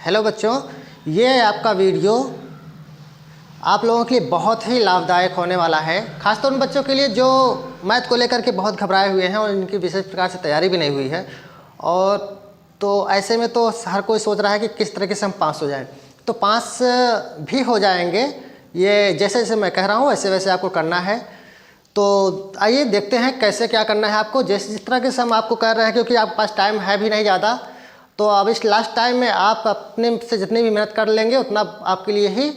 Hello बच्चों, ये है आपका वीडियो आप लोगों के लिए बहुत ही लाभदायक होने वाला है। खासतौर उन बच्चों के लिए जो मैथ को लेकर के बहुत घबराए हुए हैं और इनकी विशेष प्रकार से तैयारी भी नहीं हुई है। और तो ऐसे में तो हर कोई सोच रहा है कि किस तरीके से हम पास हो जाएं। तो पास भी हो जाएंगे, ये जैसे जैसे मैं कह रहा हूँ वैसे वैसे आपको करना है। तो आइए देखते हैं कैसे क्या करना है आपको। जिस तरह से हम आपको कर रहे हैं, क्योंकि आपके पास टाइम है भी नहीं ज़्यादा, तो अब इस लास्ट टाइम में आप अपने से जितनी भी मेहनत कर लेंगे उतना आपके लिए ही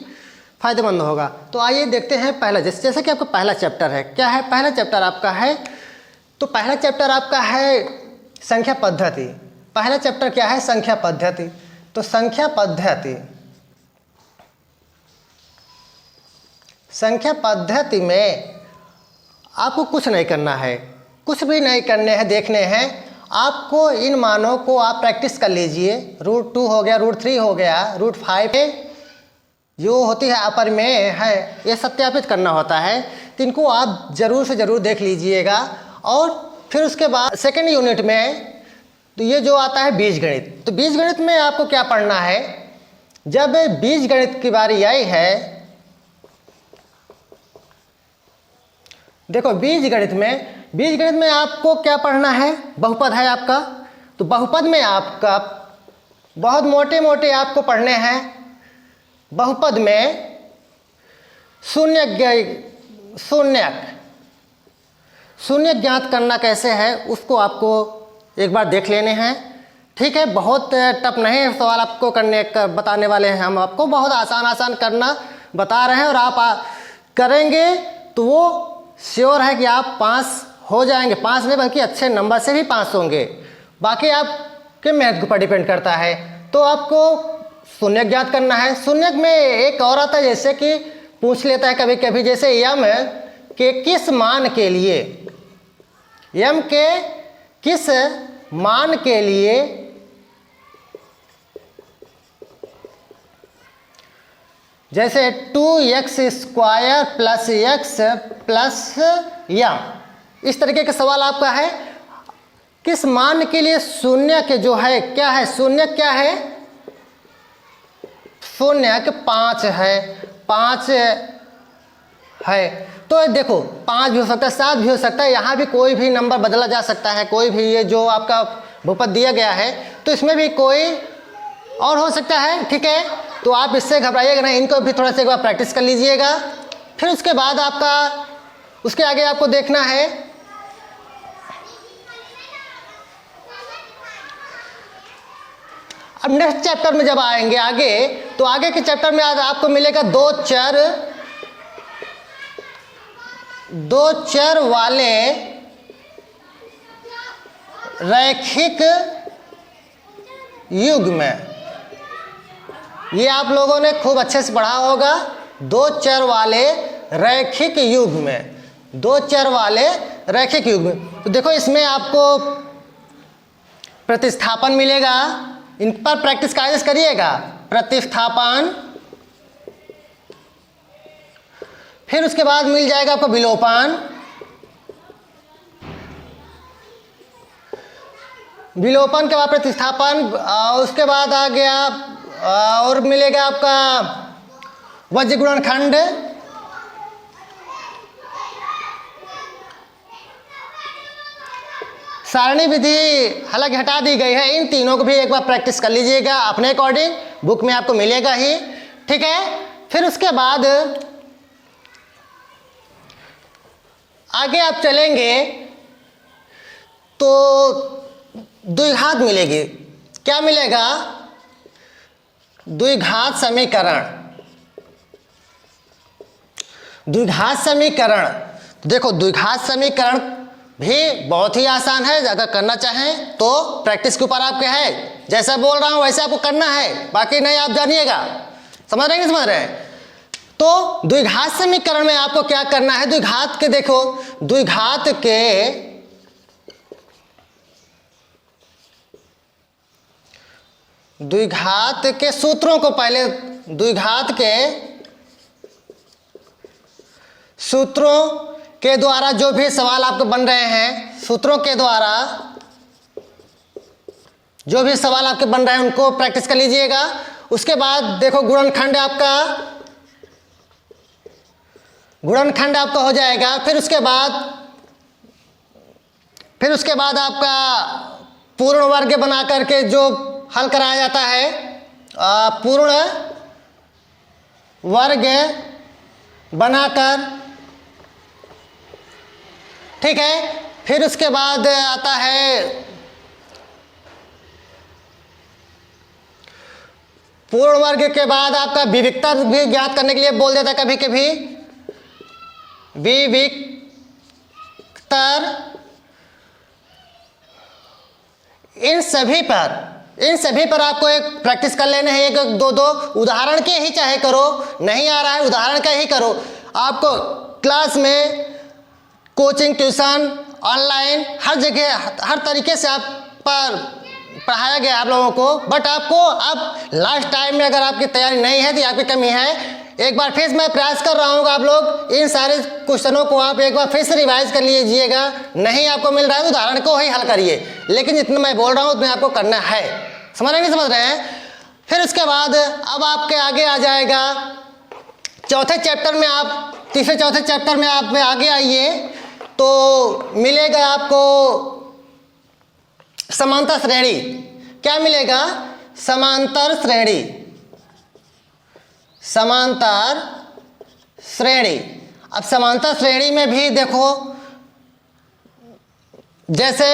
फ़ायदेमंद होगा। तो आइए देखते हैं पहला, जैसे कि आपका पहला चैप्टर है। क्या है पहला चैप्टर आपका है? तो पहला चैप्टर आपका है संख्या पद्धति। पहला चैप्टर क्या है? संख्या पद्धति। तो संख्या पद्धति में आपको कुछ नहीं करना है, कुछ भी नहीं करने हैं, देखने हैं आपको। इन मानों को आप प्रैक्टिस कर लीजिए। √2 हो गया, √3 हो गया, √5 जो होती है अपर में है, ये सत्यापित करना होता है। तो इनको आप ज़रूर से ज़रूर देख लीजिएगा। और फिर उसके बाद सेकेंड यूनिट में तो ये जो आता है बीजगणित। तो बीजगणित में आपको क्या पढ़ना है? जब बीजगणित की बारी आई है, देखो बीजगणित में आपको क्या पढ़ना है? बहुपद है आपका। तो बहुपद में आपका बहुत मोटे मोटे आपको पढ़ने हैं। बहुपद में शून्य ज्ञात करना कैसे है उसको आपको एक बार देख लेने हैं। ठीक है, बहुत टफ नहीं सवाल आपको बताने वाले हैं। हम आपको बहुत आसान करना बता रहे हैं और आप करेंगे तो वो श्योर है कि आप पास हो जाएंगे। पास नहीं बल्कि अच्छे नंबर से भी पास होंगे। बाकी आपके मेहनत के ऊपर डिपेंड करता है। तो आपको शून्य ज्ञात करना है। शून्य में एक और आता है, जैसे कि पूछ लेता है कभी कभी, जैसे यम के किस मान के लिए, यम के किस मान के लिए जैसे 2x² + x + यम, इस तरीके का सवाल आपका है। किस मान के लिए शून्य के जो है क्या है? शून्य क्या है? शून्य के 5 है, 5 है। तो देखो 5 भी हो सकता है, 7 भी हो सकता है। यहाँ भी कोई भी नंबर बदला जा सकता है। कोई भी ये जो आपका बहुपद दिया गया है तो इसमें भी कोई और हो सकता है। ठीक है, तो आप इससे घबराइएगा नहीं, इनको भी थोड़ा सा एक बार प्रैक्टिस कर लीजिएगा। फिर उसके बाद आपका उसके आगे आपको देखना है अब नेक्स्ट चैप्टर में जब आएंगे आगे, तो आगे के चैप्टर में आज आपको मिलेगा दो चर वाले रैखिक युग्म। ये आप लोगों ने खूब अच्छे से पढ़ा होगा। दो चर वाले रैखिक युग्म, दो चर वाले रैखिक युग्म। तो देखो इसमें आपको प्रतिस्थापन मिलेगा। इन पर प्रैक्टिस कायदे से करिएगा। प्रतिस्थापन, फिर उसके बाद मिल जाएगा आपको विलोपन। विलोपन के बाद प्रतिस्थापन, उसके बाद आ गया और मिलेगा आपका वज्र गुणनखंड। सारणी विधि हालांकि हटा दी गई है। इन तीनों को भी एक बार प्रैक्टिस कर लीजिएगा अपने अकॉर्डिंग, बुक में आपको मिलेगा ही। ठीक है, फिर उसके बाद आगे आप चलेंगे तो द्विघात मिलेगी। क्या मिलेगा? द्विघात समीकरण। द्विघात समीकरण, देखो द्विघात समीकरण भी बहुत ही आसान है। अगर करना चाहें तो प्रैक्टिस के ऊपर आपके है। जैसा बोल रहा हूं वैसे आपको करना है, बाकी नहीं आप जानिएगा। समझ रहे हैं, समझ रहे हैं? तो द्विघात समीकरण में आपको क्या करना है? द्विघात के, देखो द्विघात के सूत्रों को पहले, द्विघात के सूत्रों के द्वारा जो भी सवाल आपको बन रहे हैं, सूत्रों के द्वारा जो भी सवाल आपके बन रहे हैं उनको प्रैक्टिस कर लीजिएगा। उसके बाद देखो गुणनखंड आपका हो जाएगा। फिर उसके बाद आपका पूर्ण वर्ग बना करके जो हल कराया जाता है, पूर्ण वर्ग बनाकर, ठीक है। फिर उसके बाद आता है पूर्ण वर्ग के बाद आपका विविक्तर भी ज्ञात करने के लिए बोल देता है कभी कभी, विविक्तर। इन सभी पर आपको एक प्रैक्टिस कर लेना है, एक दो उदाहरण के ही चाहे करो, नहीं आ रहा है उदाहरण का ही करो। आपको क्लास में कोचिंग, ट्यूशन, ऑनलाइन हर जगह हर तरीके से आप पर पढ़ाया गया आप लोगों को, बट आपको अब लास्ट टाइम में अगर आपकी तैयारी नहीं है तो आपकी कमी है। एक बार फिर मैं प्रयास कर रहा हूँ, आप लोग इन सारे क्वेश्चनों को आप एक बार फिर से रिवाइज कर लीजिएगा। नहीं आपको मिल रहा है तो उदाहरण को ही हल करिए, लेकिन जितना मैं बोल रहा हूँ उतना आपको करना है। समझ रहे नहीं समझ रहे हैं? फिर उसके बाद अब आपके आगे आ जाएगा चौथे चैप्टर में, आप तीसरे चौथे चैप्टर में आप आगे आइए तो मिलेगा आपको समांतर श्रेणी। क्या मिलेगा? समांतर श्रेणी। समांतर श्रेणी। अब समांतर श्रेणी में भी देखो, जैसे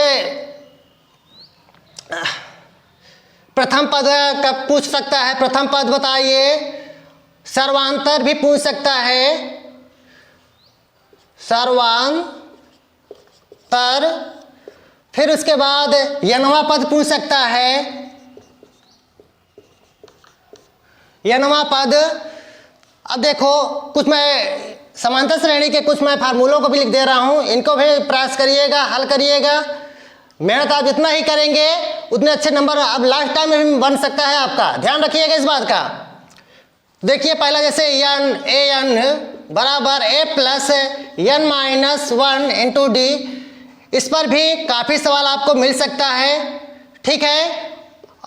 प्रथम पद का पूछ सकता है, प्रथम पद बताइए। सर्वांतर भी पूछ सकता है, सर्वांतर। फिर उसके बाद यनवा पद पूछ सकता है, यनवा पद। अब देखो कुछ मैं समांतर श्रेणी के कुछ मैं फार्मूलों को भी लिख दे रहा हूं, इनको भी प्रयास करिएगा, हल करिएगा। मेहनत आप जितना ही करेंगे उतने अच्छे नंबर अब लास्ट टाइम में भी बन सकता है आपका, ध्यान रखिएगा इस बात का। देखिए पहला जैसे एन बराबर a plus n minus 1 into d, इस पर भी काफ़ी सवाल आपको मिल सकता है, ठीक है।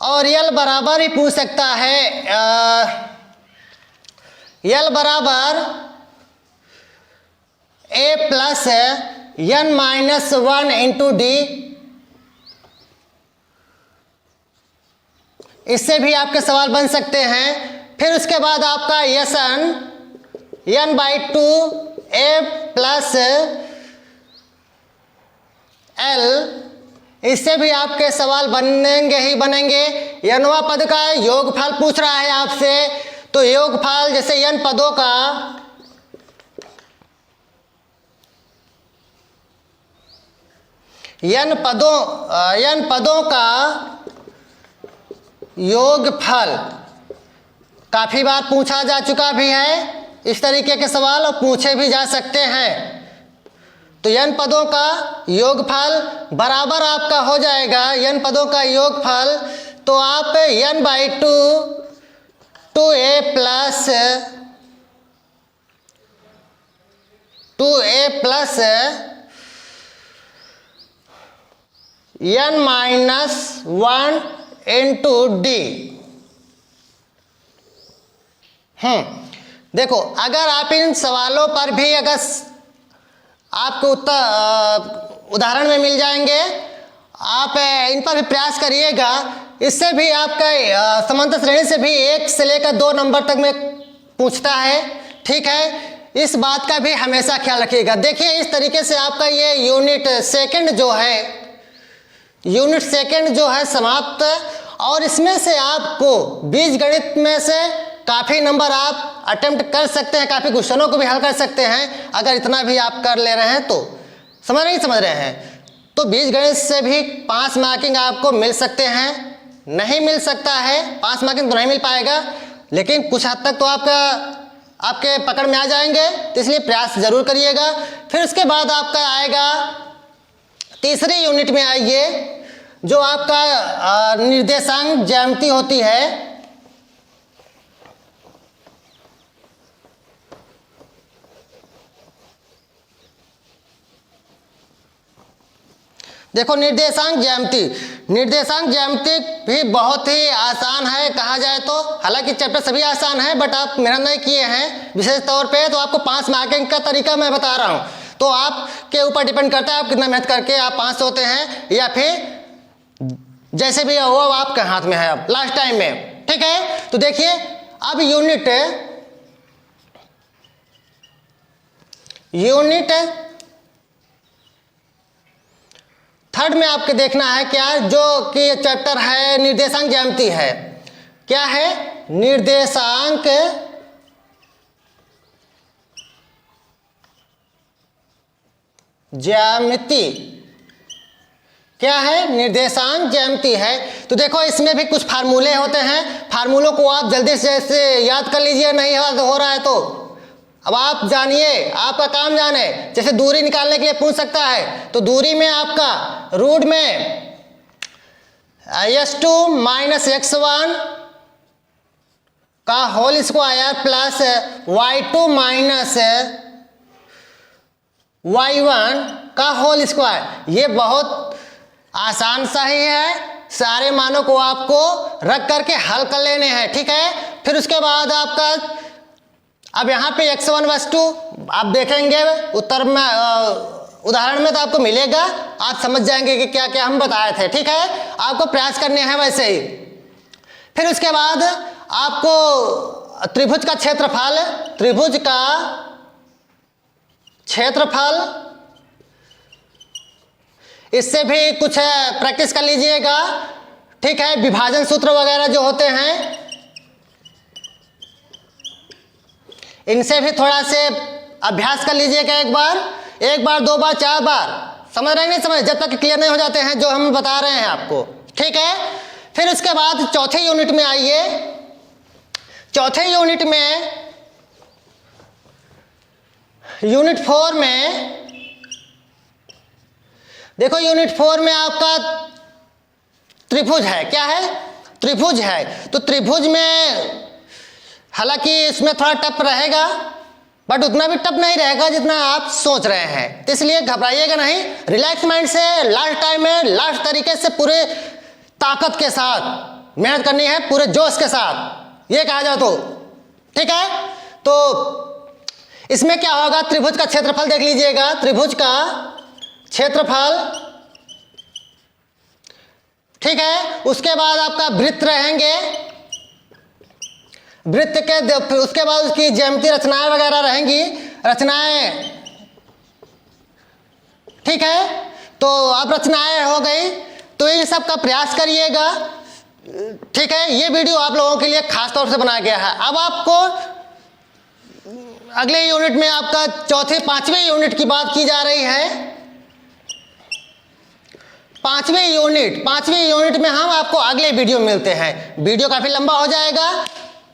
और यल बराबर ही पूछ सकता है, यल बराबर a plus n minus 1 into d, इससे भी आपके सवाल बन सकते हैं। फिर उसके बाद आपका n/2 ए प्लस एल, इससे भी आपके सवाल बनेंगे ही बनेंगे। यनवा पद का योगफल पूछ रहा है आपसे, तो योगफल जैसे n पदों का n पदों का योगफल काफी बार पूछा जा चुका भी है इस तरीके के सवाल, और पूछे भी जा सकते हैं। तो n पदों का योगफल बराबर आपका हो जाएगा, n पदों का योगफल, तो आप n/2 2a plus n minus 1 into D. देखो अगर आप इन सवालों पर भी अगर आपको उत्तर उदाहरण में मिल जाएंगे, आप इन पर भी प्रयास करिएगा। इससे भी आपका समांतर श्रेणी से भी 1 से लेकर 2 नंबर तक में पूछता है, ठीक है। इस बात का भी हमेशा ख्याल रखिएगा। देखिए इस तरीके से आपका ये यूनिट सेकंड जो है समाप्त, और इसमें से आपको बीजगणित में से काफ़ी नंबर आप अटेम्प्ट कर सकते हैं, काफ़ी क्वेश्चनों को भी हल कर सकते हैं अगर इतना भी आप कर ले रहे हैं तो। समझ रहे हैं? तो बीजगणित से भी 5 मार्किंग आपको मिल सकते हैं, नहीं मिल सकता है 5 मार्किंग तो नहीं मिल पाएगा, लेकिन कुछ हद तक तो आपके पकड़ में आ जाएंगे, तो इसलिए प्रयास जरूर करिएगा। फिर उसके बाद आपका आएगा तीसरी यूनिट में आइए, जो आपका निर्देशांक ज्यामिति होती है। देखो निर्देशांक ज्यामिति, निर्देशांक ज्यामिति भी बहुत ही आसान है कहा जाए तो। हालांकि चैप्टर सभी आसान है, बट आप मेहनत नहीं किए हैं विशेष तौर पे, तो आपको 5 मार्किंग का तरीका मैं बता रहा हूँ। तो आपके ऊपर डिपेंड करता है आप कितना मेहनत करके आप पास होते हैं, या फिर जैसे भी हो आपके हाथ में है अब लास्ट टाइम में। ठीक है, तो देखिए अब यूनिट थर्ड में आपके देखना है क्या, जो कि चैप्टर है निर्देशांक ज्यामिति है। क्या है? निर्देशांक ज्यामिति। क्या है? निर्देशांक ज्यामिति है। तो देखो इसमें भी कुछ फार्मूले होते हैं, फार्मूलों को आप जल्दी से याद कर लीजिए, नहीं हो रहा है तो अब आप जानिए, आपका काम जाने। जैसे दूरी निकालने के लिए पूछ सकता है, तो दूरी में आपका रूट में s2 माइनस x1 का whole square plus y2 minus y1 का होल स्क्वायर। ये बहुत आसान सा ही है, सारे मानों को आपको रख करके हल कर लेने हैं। ठीक है, फिर उसके बाद आपका अब यहाँ पे x1 x2 आप देखेंगे उत्तर में उदाहरण में तो आपको मिलेगा, आप समझ जाएंगे कि क्या क्या हम बताए थे। ठीक है, आपको प्रयास करने हैं वैसे ही। फिर उसके बाद आपको त्रिभुज का क्षेत्रफल, त्रिभुज का क्षेत्रफल, इससे भी कुछ प्रैक्टिस कर लीजिएगा। ठीक है, विभाजन सूत्र वगैरह जो होते हैं इनसे भी थोड़ा से अभ्यास कर लीजिएगा। एक बार 2 बार 4 बार, समझ रहे हैं नहीं समझ, जब तक क्लियर नहीं हो जाते हैं जो हम बता रहे हैं आपको। ठीक है, फिर उसके बाद चौथे यूनिट में आइए। चौथे यूनिट में यूनिट 4 में देखो, यूनिट 4 में आपका त्रिभुज है। क्या है? त्रिभुज है। तो त्रिभुज में हालांकि इसमें थोड़ा टफ रहेगा, बट उतना भी टफ नहीं रहेगा जितना आप सोच रहे हैं, तो इसलिए घबराइएगा नहीं, रिलैक्स माइंड से लास्ट टाइम में लास्ट तरीके से पूरे ताकत के साथ मेहनत करनी है, पूरे जोश के साथ, ये कहा जाए तो। ठीक है, तो इसमें क्या होगा, त्रिभुज का क्षेत्रफल देख लीजिएगा। त्रिभुज का क्षेत्रफल, ठीक है, उसके बाद आपका वृत्त रहेंगे, वृत्त के उसके बाद उसकी ज्यामितीय रचनाएं वगैरह रहेंगी, रचनाएं। ठीक है, तो अब रचनाएं हो गई, तो इन सब का प्रयास करिएगा। ठीक है, ये वीडियो आप लोगों के लिए खास तौर से बनाया गया है। अब आपको अगले यूनिट में आपका पांचवें यूनिट की बात की जा रही है। पांचवें यूनिट में हम आपको अगले वीडियो में मिलते हैं। वीडियो काफी लंबा हो जाएगा।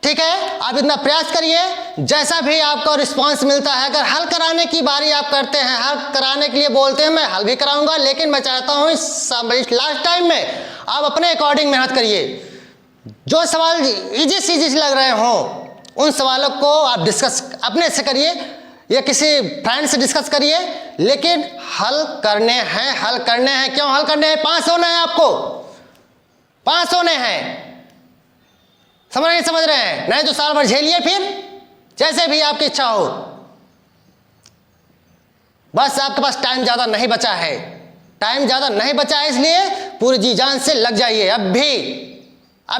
ठीक है, आप इतना प्रयास करिए, जैसा भी आपको रिस्पांस मिलता है, अगर हल कराने की बारी आप करते हैं, हल कराने के लिए बोलते हैं, मैं हल भी कराऊंगा, लेकिन मैं चाहता हूं इस लास्ट टाइम में आप अपने अकॉर्डिंग मेहनत करिए। जो सवाल इजी से लग रहे हो उन सवालों को आप डिस्कस अपने से करिए या किसी फ्रेंड से डिस्कस करिए, लेकिन हल करने हैं। क्यों हल करने हैं? पास होना है आपको, पास होने हैं। समझ रहे हैं? नहीं तो साल भर झेलिए, फिर जैसे भी आपकी इच्छा हो। बस आपके पास टाइम ज़्यादा नहीं बचा है, इसलिए पूरी जी जान से लग जाइए। अब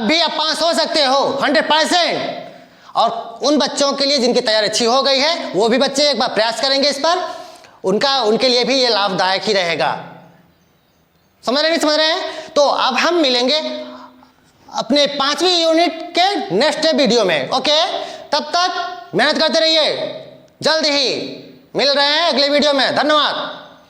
भी आप पास हो सकते हो 100%। और उन बच्चों के लिए जिनकी तैयारी अच्छी हो गई है, वो भी बच्चे एक बार प्रयास करेंगे इस पर, उनके लिए भी ये लाभदायक ही रहेगा। समझ रहे हैं? तो अब हम मिलेंगे अपने 5वीं यूनिट के नेक्स्ट वीडियो में। ओके, तब तक मेहनत करते रहिए, जल्द ही मिल रहे हैं अगले वीडियो में। धन्यवाद।